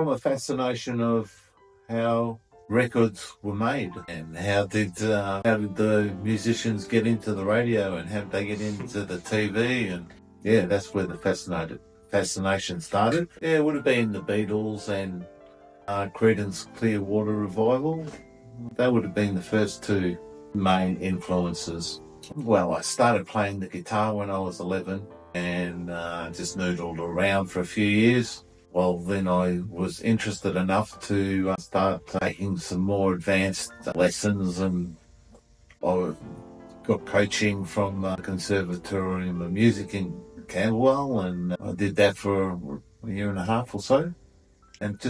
from a fascination of how records were made and how did the musicians get into the radio and how did they get into the TV, and yeah, that's where the fascination started. Yeah, it would have been the Beatles and Creedence Clearwater Revival. They would have been the first two main influences. Well, I started playing the guitar when I was 11 and just noodled around for a few years. Well, then I was interested enough to start taking some more advanced lessons, and I got coaching from Conservatorium of Music in Camberwell, and I did that for a year and a half or so. And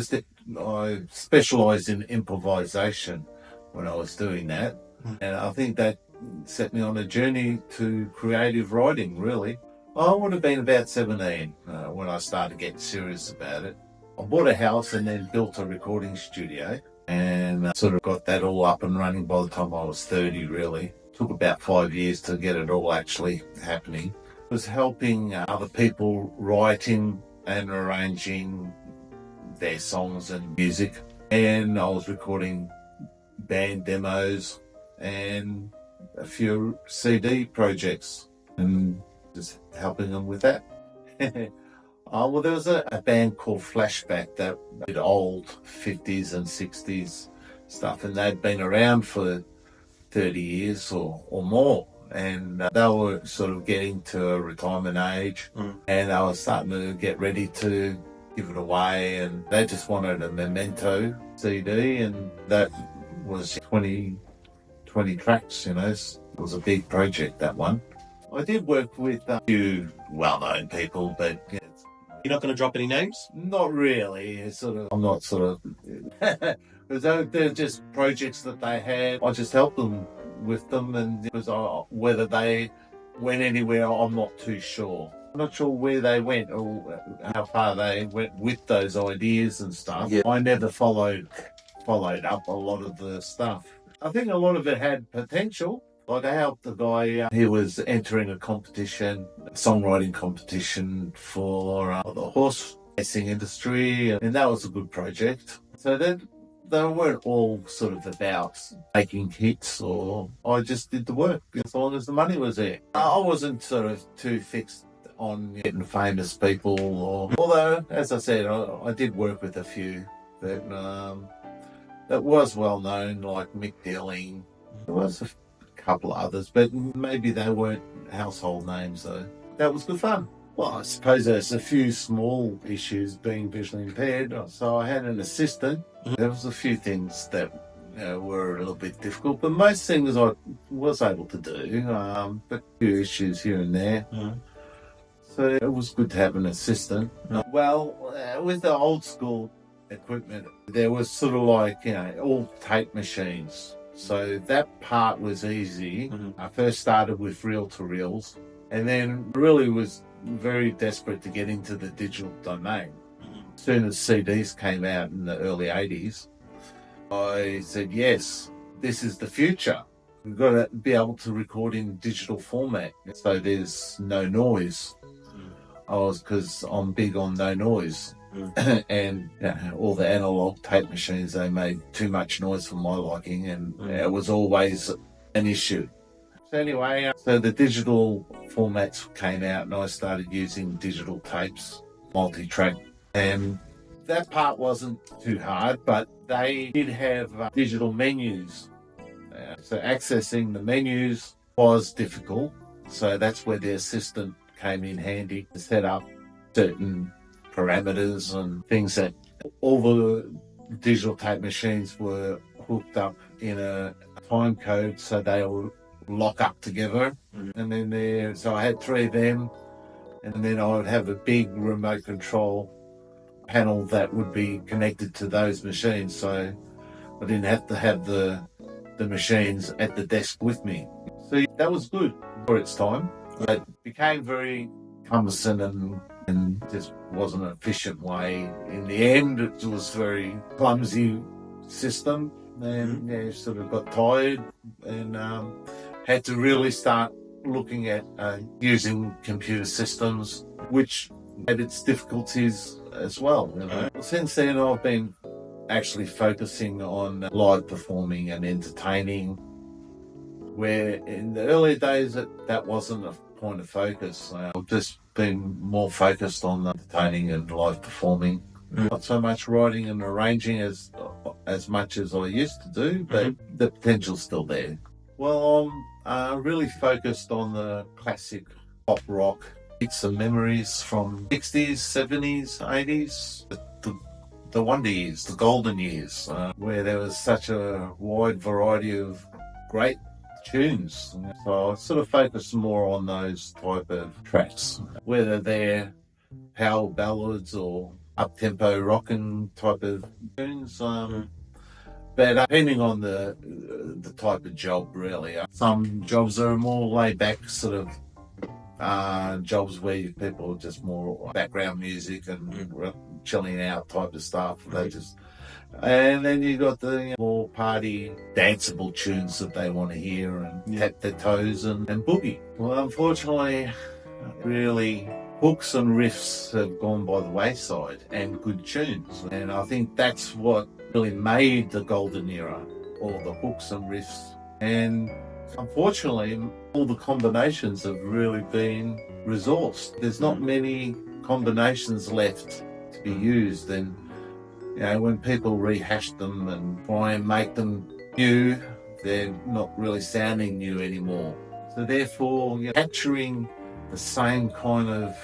I specialised in improvisation when I was doing that. And I think that set me on a journey to creative writing, really. I would have been about 17 when I started getting serious about it. I bought a house and then built a recording studio and sort of got that all up and running by the time I was 30, really. It took about 5 years to get it all actually happening. I was helping other people writing and arranging their songs and music, and I was recording band demos and a few CD projects and just helping them with that. Well, there was a band called Flashback that did old 50s and 60s stuff, and they'd been around for 30 years or more, and they were sort of getting to a retirement age, and I was starting to get ready to give it away, and they just wanted a memento CD, and that was 20 tracks, you know. It was a big project, that one. I did work with a few well-known people, but yeah, you're not going to drop any names? Not really. I'm not they're just projects that they had. I just helped them with them, and it was whether they went anywhere, I'm not too sure. I'm not sure where they went or how far they went with those ideas and stuff. Yeah. I never followed up a lot of the stuff. I think a lot of it had potential. Like, I helped the guy, he was entering a competition, a songwriting competition for the horse racing industry, and that was a good project. So then they weren't all sort of about making hits, or I just did the work as long as the money was there. I wasn't sort of too fixed on getting famous people, although, as I said, I did work with a few that was well known, like Mick Dealing. There was a couple of others, but maybe they weren't household names, though. That was good fun. Well, I suppose there's a few small issues being visually impaired, so I had an assistant. There was a few things that were a little bit difficult, but most things I was able to do, but a few issues here and there. So it was good to have an assistant. Well, with the old school equipment, there was sort of like, all tape machines. So that part was easy. I first started with reel-to-reels, and then really was very desperate to get into the digital domain. As soon as CDs came out in the early 80s, I said, yes, this is the future. We've got to be able to record in digital format, so there's no noise. Because I'm big on no noise. And all the analog tape machines, they made too much noise for my liking, and it was always an issue. So anyway, so the digital formats came out, and I started using digital tapes, multi-track, and that part wasn't too hard, but they did have digital menus. So accessing the menus was difficult, so that's where the assistant came in handy to set up certain parameters and things. That all the digital tape machines were hooked up in a time code, so they would lock up together. And then so I had 3 of them, and then I would have a big remote control panel that would be connected to those machines, so I didn't have to have the machines at the desk with me. So that was good for its time. It became very cumbersome and just wasn't an efficient way. In the end, it was a very clumsy system, and sort of got tired and had to really start looking at using computer systems, which had its difficulties as well. Since then, I've been actually focusing on live performing and entertaining, where in the early days that wasn't a point of focus. I've just been more focused on entertaining and live performing. Not so much writing and arranging as much as I used to do, but the potential's still there. Well, I'm really focused on the classic pop rock. Some memories from 60s, 70s, 80s, the wonder years, the golden years, where there was such a wide variety of great tunes. So I sort of focus more on those type of tracks, whether they're power ballads or up-tempo rockin' type of tunes. But depending on the type of job, really. Some jobs are more laid-back sort of jobs where people are just more background music and chilling out type of stuff. And then you got the more party, danceable tunes that they want to hear and tap their toes and boogie. Well, unfortunately, really, hooks and riffs have gone by the wayside, and good tunes. And I think that's what really made the golden era, all the hooks and riffs. And unfortunately, all the combinations have really been resourced. There's not many combinations left to be used, and when people rehash them and try and make them new, they're not really sounding new anymore. So therefore, capturing the same kind of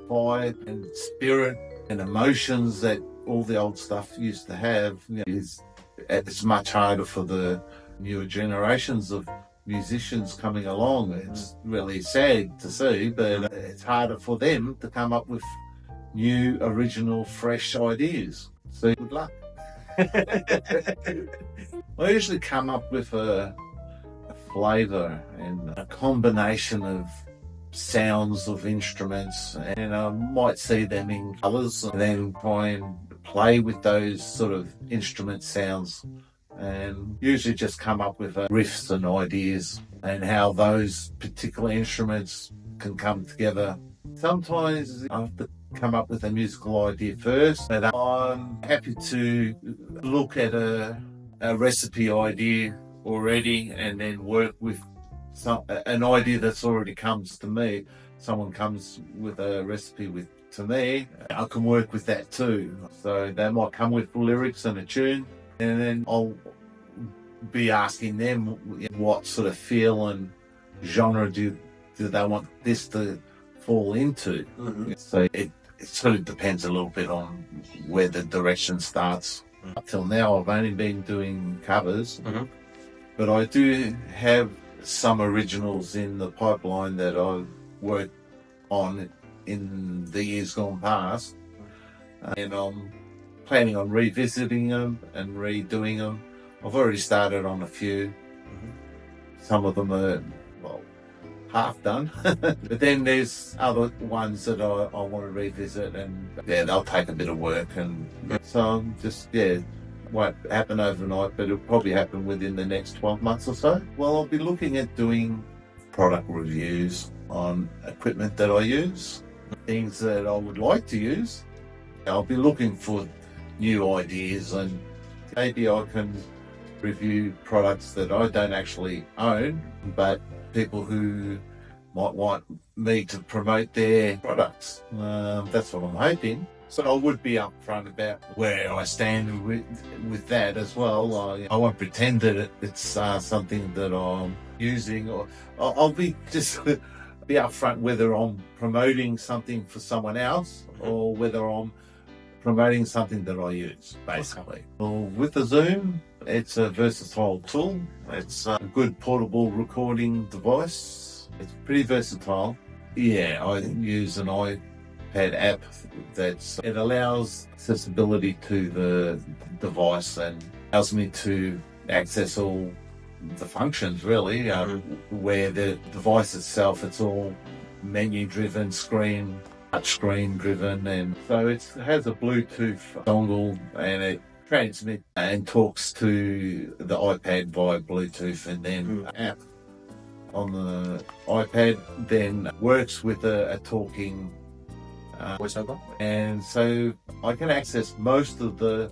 vibe and spirit and emotions that all the old stuff used to have it's much harder for the newer generations of musicians coming along. It's really sad to see, but it's harder for them to come up with new, original, fresh ideas. So good luck. I usually come up with a flavour and a combination of sounds of instruments, and I might see them in colours and then try and play with those sort of instrument sounds, and usually just come up with riffs and ideas and how those particular instruments can come together. Sometimes I have to come up with a musical idea first, but I'm happy to look at a recipe idea already and then work with an idea that's already comes to me. Someone comes with a recipe to me, I can work with that too. So they might come with lyrics and a tune, and then I'll be asking them what sort of feel and genre do they want this to fall into. So it sort of depends a little bit on where the direction starts. Up till now, I've only been doing covers, but I do have some originals in the pipeline that I've worked on in the years gone past, and I'm planning on revisiting them and redoing them. I've already started on a few. Some of them are half done, but then there's other ones that I want to revisit, and they'll take a bit of work, and so I'm just won't happen overnight, but it'll probably happen within the next 12 months or so. Well, I'll be looking at doing product reviews on equipment that I use, things that I would like to use. I'll be looking for new ideas, and maybe I can review products that I don't actually own, but people who might want me to promote their products. That's what I'm hoping. So I would be upfront about where I stand with that as well. I won't pretend that it's something that I'm using, or I'll be upfront whether I'm promoting something for someone else or whether I'm promoting something that I use, basically. Well, with the Zoom, it's a versatile tool. It's a good portable recording device. It's pretty versatile. Yeah, I use an iPad app it allows accessibility to the device and allows me to access all the functions, really, where the device itself, it's all menu driven, touch screen driven, and so it has a Bluetooth dongle, and it transmits and talks to the iPad via Bluetooth, and then the app on the iPad then works with a talking voiceover. And so I can access most of the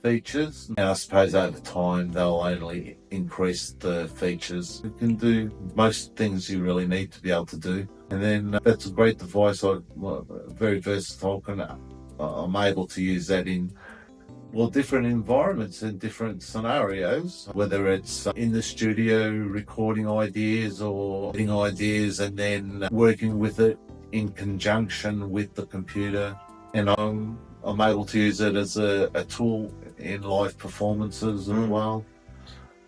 features. And I suppose over time they'll only increase the features. You can do most things you really need to be able to do. And then that's a great device. Very versatile. I'm able to use that in different environments and different scenarios, whether it's in the studio recording ideas or getting ideas and then working with it in conjunction with the computer. And I'm able to use it as a tool in live performances as well.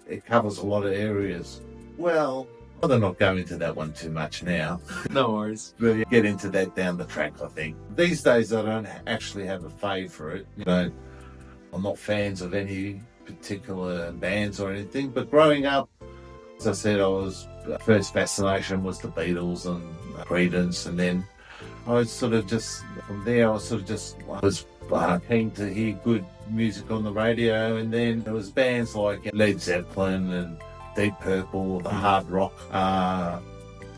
It covers a lot of areas. Well, I'll not go into that one too much now. No worries. We'll get into that down the track, I think. These days I don't actually have a favourite. I'm not fans of any particular bands or anything, but growing up, as I said, first fascination was the Beatles and Creedence, and then I was from there, I was keen to hear good music on the radio, and then there was bands like Led Zeppelin and Deep Purple, the hard rock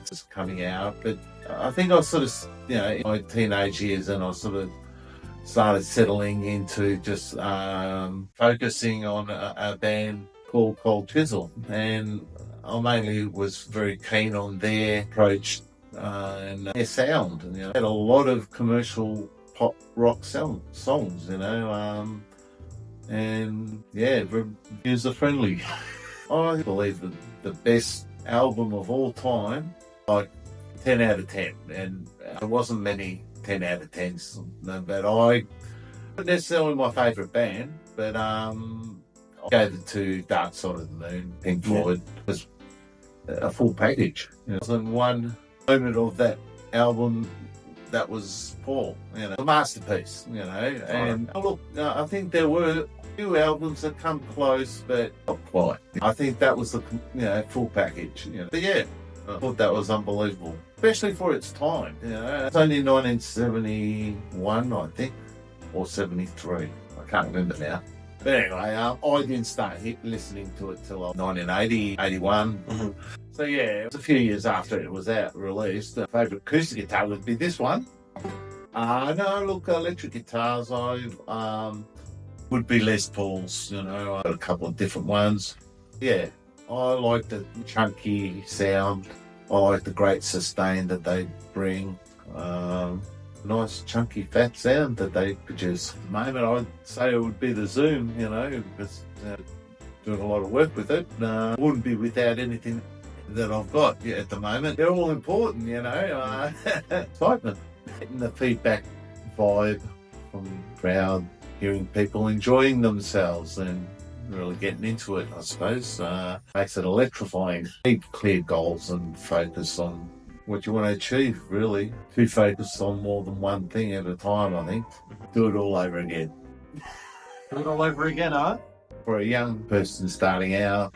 just coming out. But I think I was in my teenage years, and I started settling into just focusing on a band called Cold Chisel, and I mainly was very keen on their approach and their sound. Had a lot of commercial pop rock songs, and very user friendly. I believe that the best album of all time, like 10 out of 10, and there wasn't many 10 out of 10s, but not necessarily my favourite band, but I gave it to Dark Side of the Moon, Pink Floyd. It was a full package. There wasn't one moment of that album that was poor, a masterpiece, and look, I think there were few albums that come close, but not quite. I think that was the full package, but I thought that was unbelievable, especially for its time. It's only 1971, I think, or 73. I can't remember now. But anyway, I didn't start listening to it till 1980, 81. Mm-hmm. So it was a few years after it was released. The favourite acoustic guitar would be this one. No, look, electric guitars, would be Les Pauls. I got a couple of different ones. I like the chunky sound. I like the great sustain that they bring. Nice chunky fat sound that they produce. At the moment, I'd say it would be the Zoom, because doing a lot of work with it. Wouldn't be without anything that I've got at the moment. They're all important, excitement. Getting the feedback vibe from the crowd, hearing people enjoying themselves and really getting into it, I suppose, makes it electrifying. Keep clear goals and focus on what you want to achieve, really. Too focused on more than one thing at a time, I think. Do it all over again. Do it all over again, huh? For a young person starting out,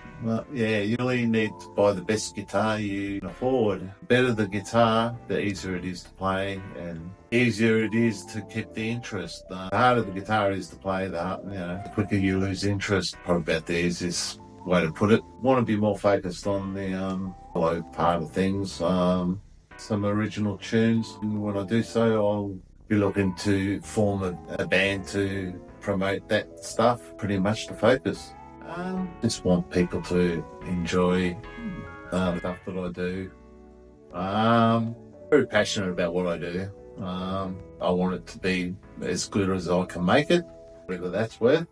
you really need to buy the best guitar you can afford. The better the guitar, the easier it is to play, and easier it is to keep the interest. The harder the guitar is to play, the quicker you lose interest. Probably about the easiest way to put it. Want to be more focused on the low part of things, some original tunes. And when I do so, I'll be looking to form a band to promote that stuff, pretty much the focus. Just want people to enjoy the stuff that I do. Very passionate about what I do. I want it to be as good as I can make it, whatever that's worth.